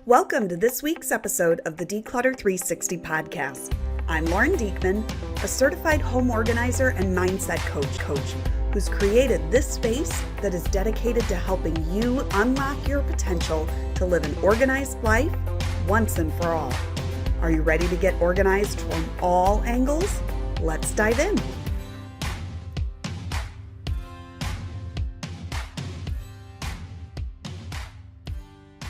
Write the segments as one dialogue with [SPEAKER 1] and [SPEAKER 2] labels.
[SPEAKER 1] Welcome to this week's episode of the Declutter 360 podcast. I'm Lauren Diekman, a certified home organizer and mindset coach who's created this space that is dedicated to helping you unlock your potential to live an organized life once and for all. Are you ready to get organized from all angles? Let's dive in.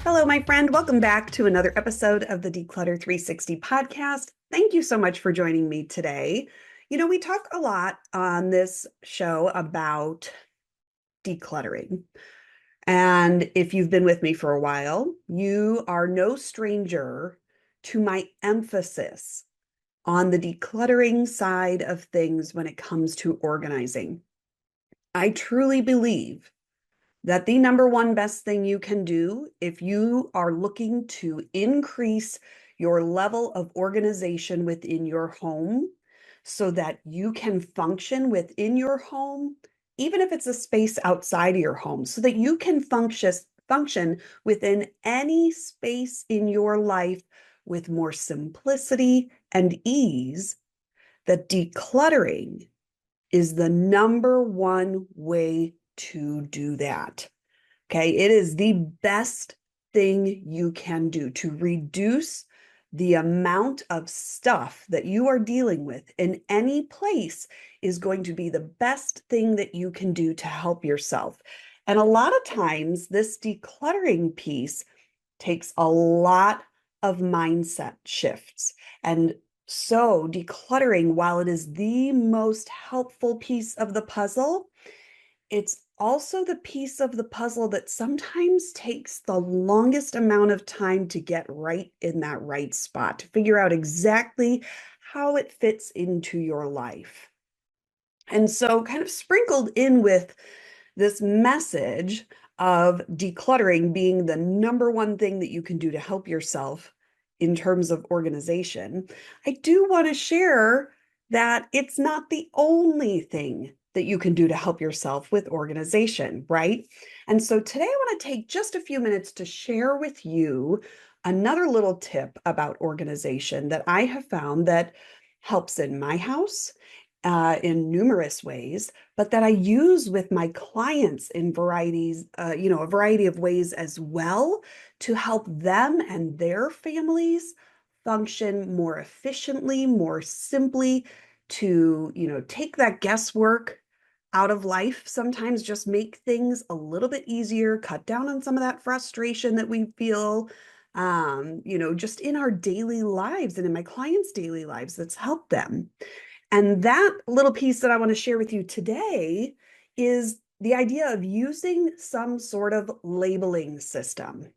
[SPEAKER 1] Hello, my friend. Welcome back to another episode of the Declutter 360 podcast. Thank you so much for joining me today. We talk a lot on this show about decluttering. And if you've been with me for a while, you are no stranger to my emphasis on the decluttering side of things when it comes to organizing. I truly believe that the number one best thing you can do if you are looking to increase your level of organization within your home so that you can function within your home, even if it's a space outside of your home, so that you can function within any space in your life with more simplicity and ease, that decluttering is the number one way to do that. Okay, it is the best thing you can do to reduce the amount of stuff that you are dealing with in any place is going to be the best thing that you can do to help yourself. And a lot of times this decluttering piece takes a lot of mindset shifts. And so decluttering, while it is the most helpful piece of the puzzle, it's also the piece of the puzzle that sometimes takes the longest amount of time to get right in that right spot, to figure out exactly how it fits into your life. And so kind of sprinkled in with this message of decluttering being the number one thing that you can do to help yourself in terms of organization, I do want to share that it's not the only thing that you can do to help yourself with organization, right? And so today I want to take just a few minutes to share with you another little tip about organization that I have found that helps in my house in numerous ways, but that I use with my clients in a variety of ways as well to help them and their families function more efficiently, more simply, to, take that guesswork out of life, sometimes just make things a little bit easier, cut down on some of that frustration that we feel, just in our daily lives and in my clients' daily lives that's helped them. And that little piece that I want to share with you today is the idea of using some sort of labeling system.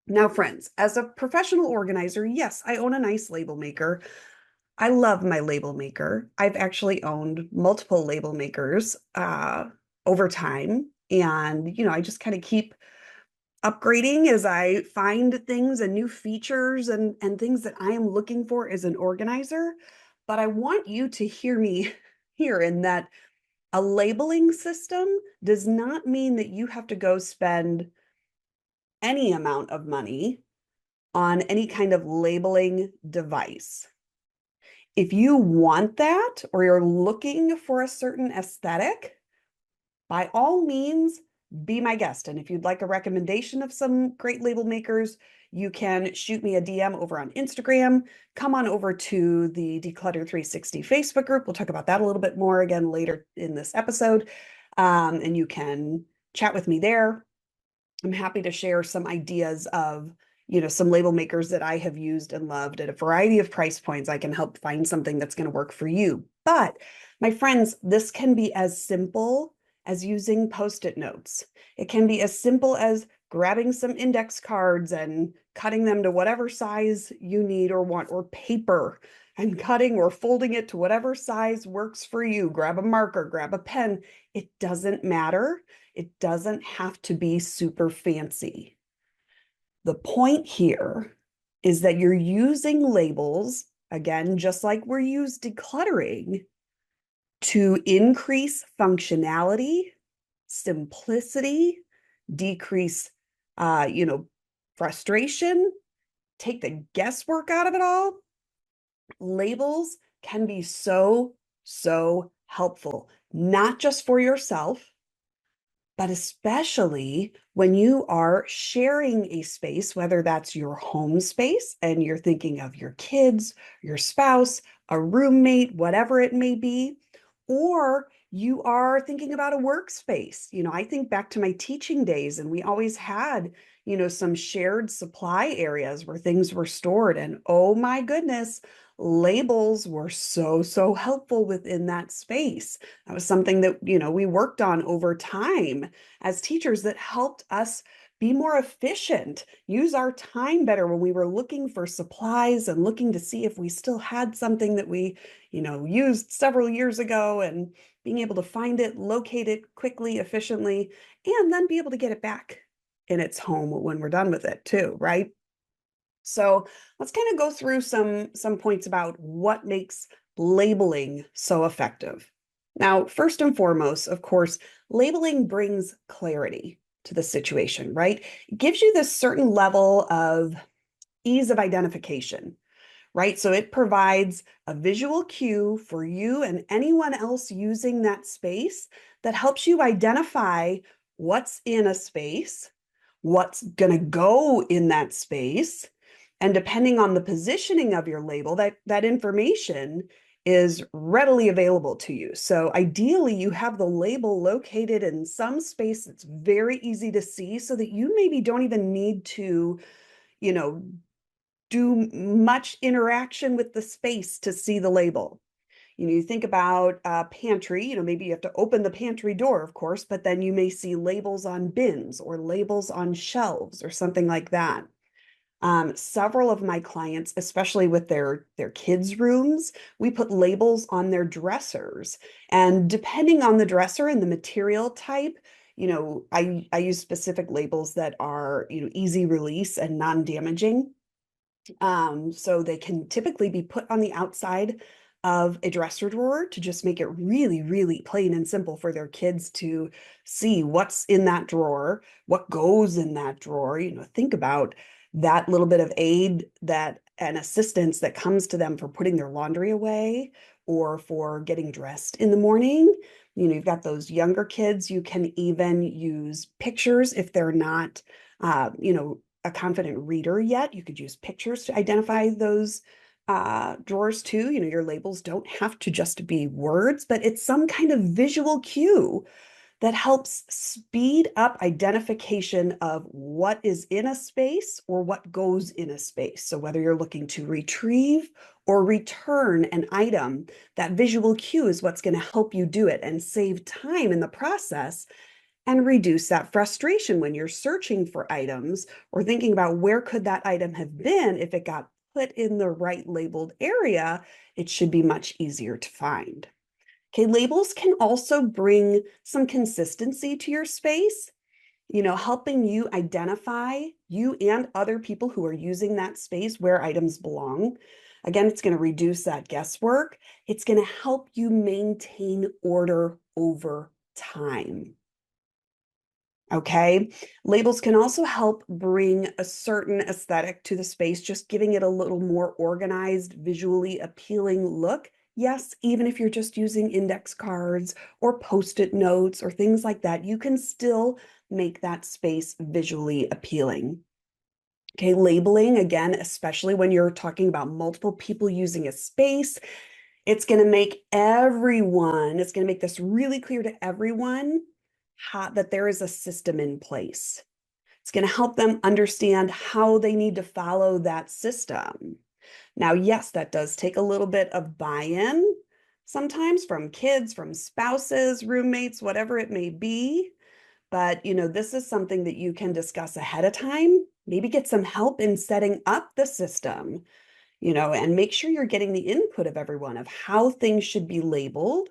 [SPEAKER 1] Now, friends, as a professional organizer, yes, I own a nice label maker. I love my label maker. I've actually owned multiple label makers over time. And, I just kind of keep upgrading as I find things and new features and things that I am looking for as an organizer. But I want you to hear me here in that a labeling system does not mean that you have to go spend any amount of money on any kind of labeling device. If you want that or you're looking for a certain aesthetic, by all means, be my guest. And if you'd like a recommendation of some great label makers, you can shoot me a DM over on Instagram. Come on over to the Declutter 360 Facebook group. We'll talk about that a little bit more again later in this episode. And you can chat with me there. I'm happy to share some ideas of, some label makers that I have used and loved at a variety of price points. I can help find something that's going to work for you. But my friends, this can be as simple as using Post-it notes. It can be as simple as grabbing some index cards and cutting them to whatever size you need or want, or paper and cutting or folding it to whatever size works for you. Grab a marker, grab a pen. It doesn't matter. It doesn't have to be super fancy. The point here is that you're using labels, again, just like we're used decluttering, to increase functionality, simplicity, decrease, frustration, take the guesswork out of it all, labels can be so, so helpful, not just for yourself, but especially when you are sharing a space, whether that's your home space and you're thinking of your kids, your spouse, a roommate, whatever it may be, or you are thinking about a workspace. I think back to my teaching days, and we always had, some shared supply areas where things were stored. And oh my goodness, labels were so, so helpful within that space. That was something that, we worked on over time as teachers that helped us be more efficient, use our time better when we were looking for supplies and looking to see if we still had something that we, used several years ago, and being able to find it, locate it quickly, efficiently, and then be able to get it back in its home when we're done with it too, right? So let's kind of go through some points about what makes labeling so effective. Now, first and foremost, of course, labeling brings clarity to the situation, right? It gives you this certain level of ease of identification, right? So it provides a visual cue for you and anyone else using that space that helps you identify what's in a space, what's going to go in that space. And depending on the positioning of your label, that information is readily available to you. So ideally, you have the label located in some space that's very easy to see so that you maybe don't even need to, you know, do much interaction with the space to see the label. You think about a pantry, maybe you have to open the pantry door, of course, but then you may see labels on bins or labels on shelves or something like that. Several of my clients, especially with their kids' rooms, we put labels on their dressers. And depending on the dresser and the material type, I use specific labels that are, easy release and non-damaging. So they can typically be put on the outside of a dresser drawer to just make it really, really plain and simple for their kids to see what's in that drawer, what goes in that drawer. Think about that little bit of aid that and assistance that comes to them for putting their laundry away or for getting dressed in the morning. You've got those younger kids. You can even use pictures if they're not, a confident reader yet. You could use pictures to identify those drawers too. Your labels don't have to just be words, but it's some kind of visual cue that helps speed up identification of what is in a space or what goes in a space. So whether you're looking to retrieve or return an item, that visual cue is what's going to help you do it and save time in the process and reduce that frustration when you're searching for items or thinking about where could that item have been. If it got put in the right labeled area, it should be much easier to find. Okay, labels can also bring some consistency to your space, helping you identify you and other people who are using that space where items belong. Again, it's going to reduce that guesswork. It's going to help you maintain order over time. Okay, labels can also help bring a certain aesthetic to the space, just giving it a little more organized, visually appealing look. Yes, even if you're just using index cards or post-it notes or things like that, you can still make that space visually appealing. Okay, labeling, again, especially when you're talking about multiple people using a space, it's going to make it's going to make this really clear to everyone that there is a system in place. It's going to help them understand how they need to follow that system. Now, yes, that does take a little bit of buy-in, sometimes from kids, from spouses, roommates, whatever it may be. But, this is something that you can discuss ahead of time, maybe get some help in setting up the system, and make sure you're getting the input of everyone of how things should be labeled,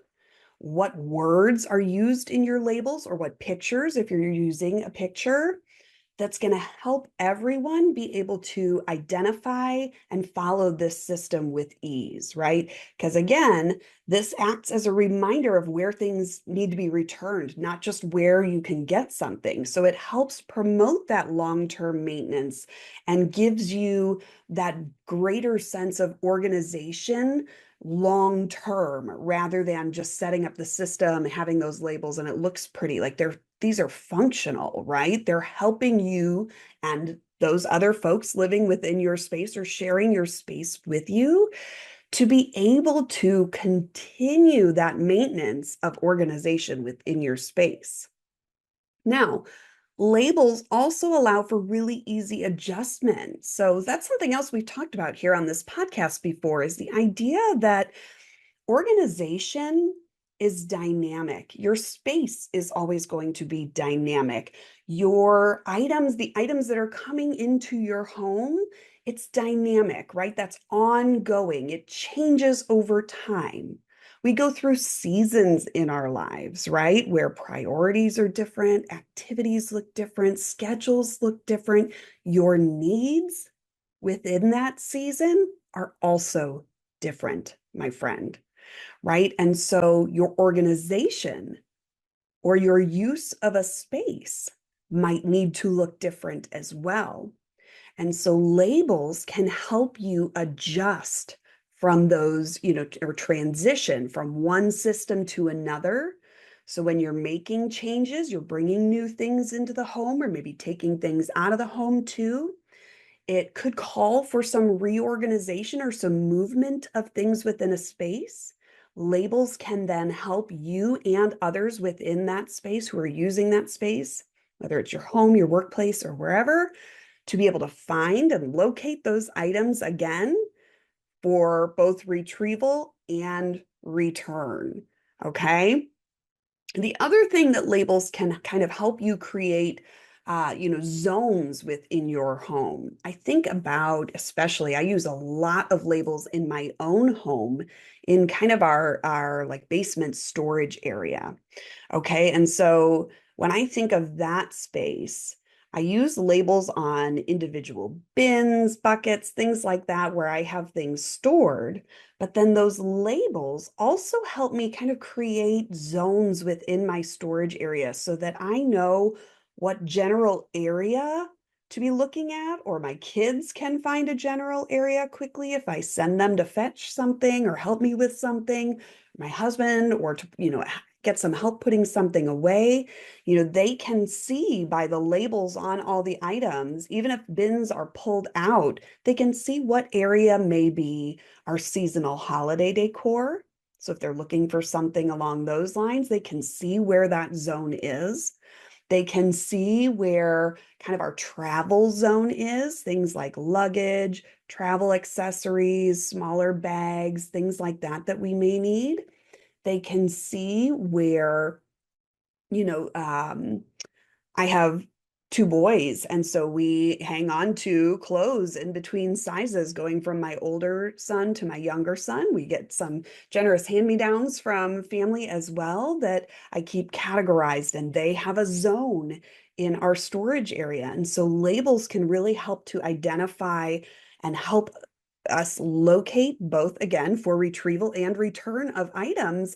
[SPEAKER 1] what words are used in your labels or what pictures, if you're using a picture, that's going to help everyone be able to identify and follow this system with ease, right? Because again, this acts as a reminder of where things need to be returned, not just where you can get something. So it helps promote that long-term maintenance and gives you that greater sense of organization long term rather than just setting up the system, having those labels and it looks pretty. Like these are functional, right? They're helping you and those other folks living within your space or sharing your space with you to be able to continue that maintenance of organization within your space. Now, labels also allow for really easy adjustment. So that's something else we've talked about here on this podcast before is the idea that organization is dynamic. Your space is always going to be dynamic. Your items, the items that are coming into your home, it's dynamic, right? That's ongoing. It changes over time. We go through seasons in our lives, right? Where priorities are different, activities look different, schedules look different. Your needs within that season are also different, my friend, right? And so your organization or your use of a space might need to look different as well. And so labels can help you adjust from those, or transition from one system to another. So when you're making changes, you're bringing new things into the home or maybe taking things out of the home too. It could call for some reorganization or some movement of things within a space. Labels can then help you and others within that space who are using that space, whether it's your home, your workplace, or wherever, to be able to find and locate those items again for both retrieval and return. Okay. The other thing that labels can kind of help you create, zones within your home. I think about, especially, I use a lot of labels in my own home in kind of our like basement storage area. Okay. And so when I think of that space, I use labels on individual bins, buckets, things like that, where I have things stored. But then those labels also help me kind of create zones within my storage area so that I know what general area to be looking at, or my kids can find a general area quickly if I send them to fetch something or help me with something, my husband, or to, get some help putting something away. They can see by the labels on all the items, even if bins are pulled out, they can see what area may be our seasonal holiday decor. So if they're looking for something along those lines, they can see where that zone is. They can see where kind of our travel zone is, things like luggage, travel accessories, smaller bags, things like that we may need. They can see where, you know, um, I have two boys, and so we hang on to clothes in between sizes, going from my older son to my younger son. We get some generous hand-me-downs from family as well that I keep categorized, and they have a zone in our storage area. And so labels can really help to identify and help us locate both, again, for retrieval and return of items.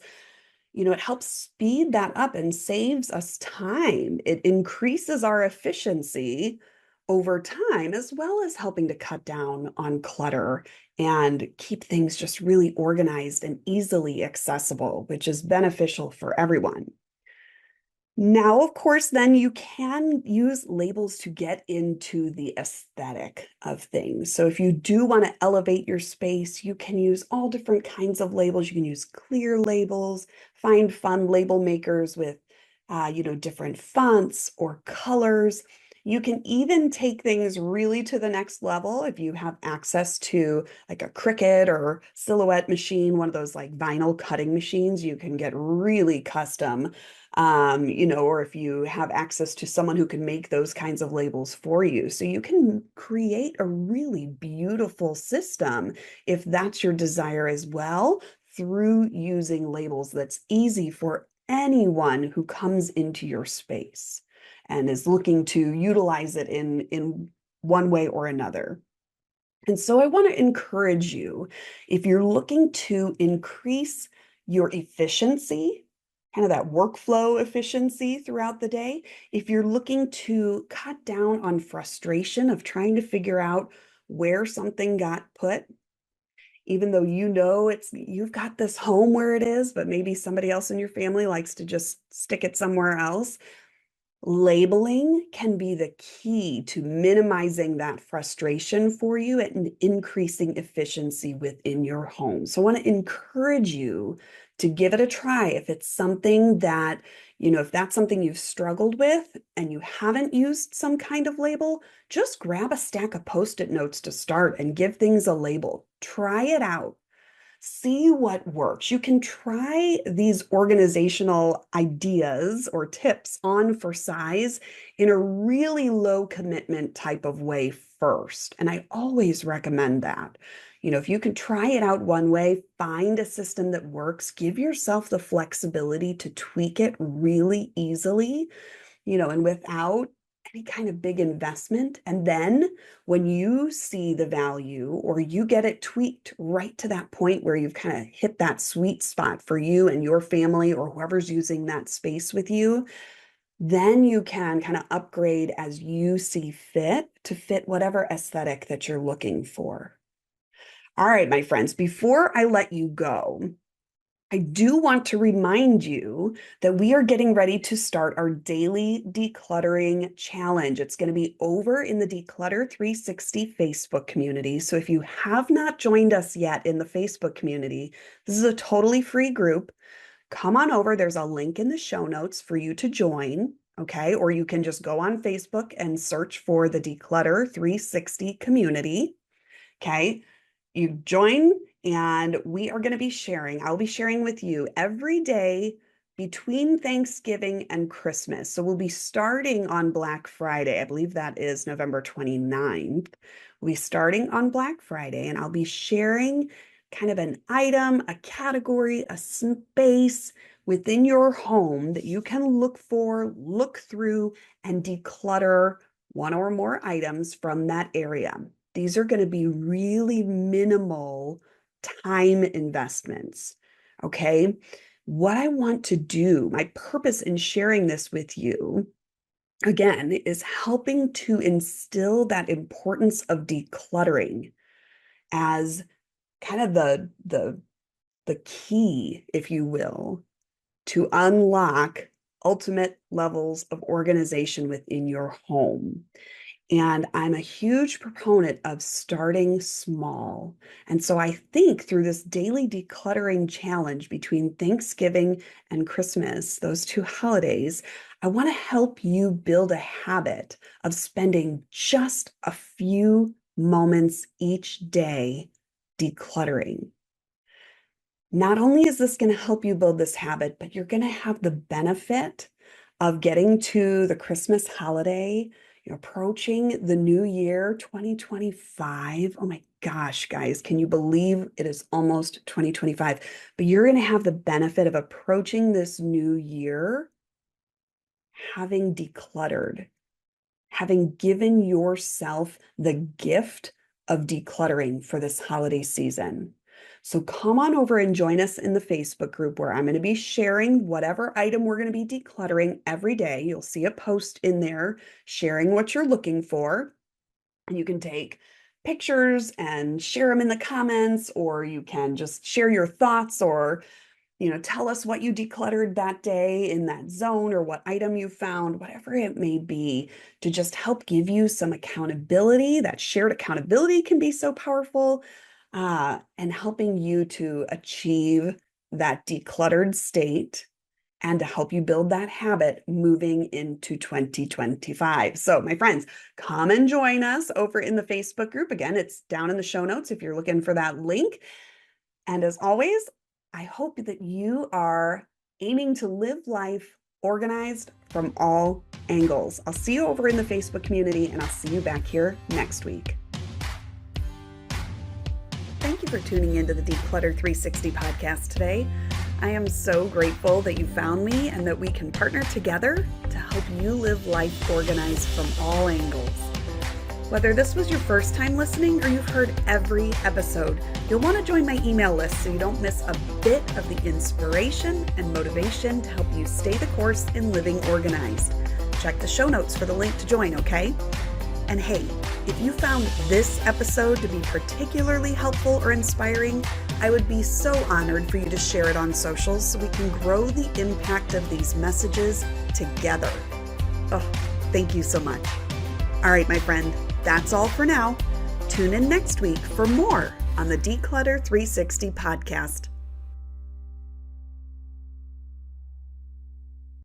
[SPEAKER 1] It helps speed that up and saves us time. It increases our efficiency over time, as well as helping to cut down on clutter and keep things just really organized and easily accessible, which is beneficial for everyone. Now, of course, then you can use labels to get into the aesthetic of things. So if you do want to elevate your space, you can use all different kinds of labels. You can use clear labels, find fun label makers with, different fonts or colors. You can even take things really to the next level if you have access to like a Cricut or Silhouette machine, one of those like vinyl cutting machines. You can get really custom, or if you have access to someone who can make those kinds of labels for you. So you can create a really beautiful system if that's your desire as well, through using labels that's easy for anyone who comes into your space. and is looking to utilize it in one way or another. And so I want to encourage you, if you're looking to increase your efficiency, kind of that workflow efficiency throughout the day, if you're looking to cut down on frustration of trying to figure out where something got put, even though you know you've got this home where it is, but maybe somebody else in your family likes to just stick it somewhere else. Labeling can be the key to minimizing that frustration for you and increasing efficiency within your home. So I want to encourage you to give it a try. If it's something that, if that's something you've struggled with and you haven't used some kind of label, just grab a stack of Post-it notes to start and give things a label. Try it out. See what works. You can try these organizational ideas or tips on for size in a really low commitment type of way first. And I always recommend that. If you can try it out one way, find a system that works, give yourself the flexibility to tweak it really easily, and without any kind of big investment. And then when you see the value or you get it tweaked right to that point where you've kind of hit that sweet spot for you and your family or whoever's using that space with you, then you can kind of upgrade as you see fit to fit whatever aesthetic that you're looking for. All right, my friends, before I let you go, I do want to remind you that we are getting ready to start our daily decluttering challenge. It's going to be over in the Declutter 360 Facebook community. So if you have not joined us yet in the Facebook community, this is a totally free group. Come on over. There's a link in the show notes for you to join. Okay. Or you can just go on Facebook and search for the Declutter 360 community. Okay. You join, and we are going to be sharing. I'll be sharing with you every day between Thanksgiving and Christmas. So we'll be starting on Black Friday. I believe that is November 29th. We'll be starting on Black Friday, and I'll be sharing kind of an item, a category, a space within your home that you can look for, look through, and declutter one or more items from that area. These are going to be really minimal time investments. Okay. What I want to do, my purpose in sharing this with you, again, is helping to instill that importance of decluttering as kind of the key, if you will, to unlock ultimate levels of organization within your home. And I'm a huge proponent of starting small. And so I think through this daily decluttering challenge between Thanksgiving and Christmas, those two holidays, I want to help you build a habit of spending just a few moments each day decluttering. Not only is this going to help you build this habit, but you're going to have the benefit of getting to the Christmas holiday, approaching the new year, 2025. Oh my gosh, guys, can you believe it is almost 2025? But you're going to have the benefit of approaching this new year having decluttered, having given yourself the gift of decluttering for this holiday season. So come on over and join us in the Facebook group where I'm going to be sharing whatever item we're going to be decluttering every day. You'll see a post in there sharing what you're looking for. And you can take pictures and share them in the comments, or you can just share your thoughts or tell us what you decluttered that day in that zone or what item you found, whatever it may be, to just help give you some accountability. That shared accountability can be so powerful, and helping you to achieve that decluttered state and to help you build that habit moving into 2025. So my friends, come and join us over in the Facebook group. Again, it's down in the show notes if you're looking for that link. And as always, I hope that you are aiming to live life organized from all angles. I'll see you over in the Facebook community, and I'll see you back here next week. Thank you for tuning into the Declutter 360 podcast today. I am so grateful that you found me and that we can partner together to help you live life organized from all angles. Whether this was your first time listening or you've heard every episode, you'll want to join my email list so you don't miss a bit of the inspiration and motivation to help you stay the course in living organized. Check the show notes for the link to join, okay? And hey, if you found this episode to be particularly helpful or inspiring, I would be so honored for you to share it on socials so we can grow the impact of these messages together. Oh, thank you so much. All right, my friend, that's all for now. Tune in next week for more on the Declutter 360 podcast.